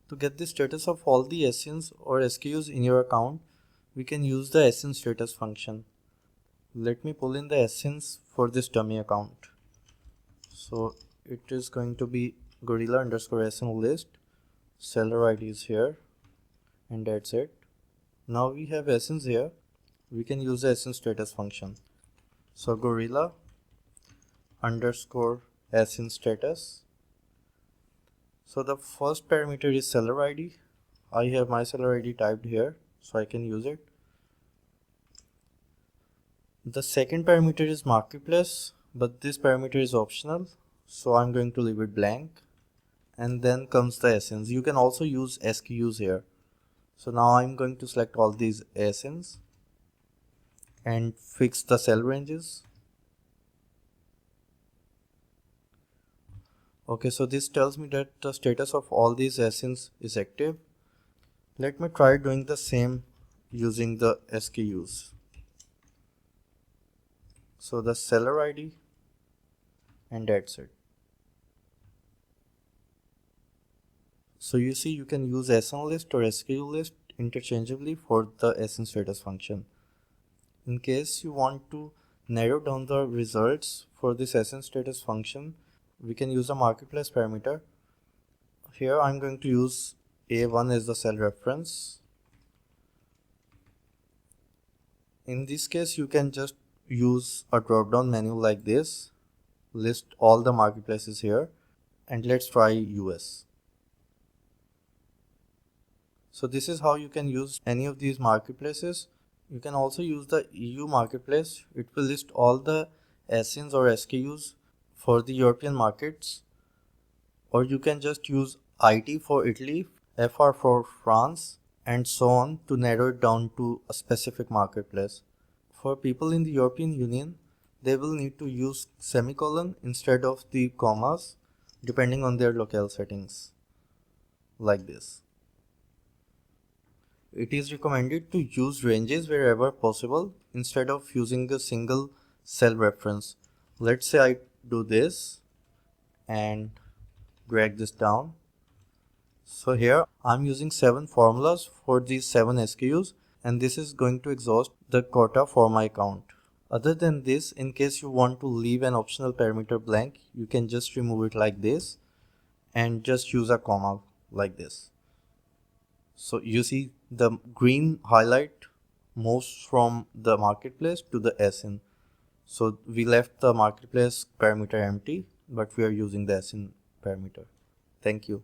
To get the status of all the ASINs or SKUs in your account, we can use the ASIN status function. Let me pull in the ASINs for this dummy account. So it is going to be Gorilla _ASIN list, seller ID is here, and that's it. Now we have ASINs here, we can use the ASIN status function. So Gorilla _ASIN status. So the first parameter is seller ID. I have my seller ID typed here, so I can use it. The second parameter is marketplace, but this parameter is optional, so I'm going to leave it blank. And then comes the ASINs. You can also use SKUs here. So now I'm going to select all these ASINs and fix the cell ranges. Okay, so this tells me that the status of all these ASINs is active. Let me try doing the same using the SKUs. So the seller ID, and that's it. So you see, you can use ASIN list or SKU list interchangeably for the ASIN status function. In case you want to narrow down the results for this ASIN status function, we can use a marketplace parameter. Here I'm going to use A1 as the cell reference. In this case, you can just use a drop-down menu like this, list all the marketplaces here, and let's try US. So this is how you can use any of these marketplaces. You can also use the EU marketplace. It will list all the ASINs or SKUs for the European markets, or you can just use IT for Italy, FR for France, and so on to narrow it down to a specific marketplace. For people in the European Union, they will need to use semicolon instead of the commas depending on their locale settings, like this. It is recommended to use ranges wherever possible instead of using a single cell reference. Let's say I do this and drag this down. So here I'm using 7 formulas for these 7 SKUs, and this is going to exhaust the quota for my account. Other than this, in case you want to leave an optional parameter blank, you can just remove it like this and just use a comma like this. So you see the green highlight moves from the marketplace to the ASIN. So we left the marketplace parameter empty, but we are using the ASIN parameter. Thank you.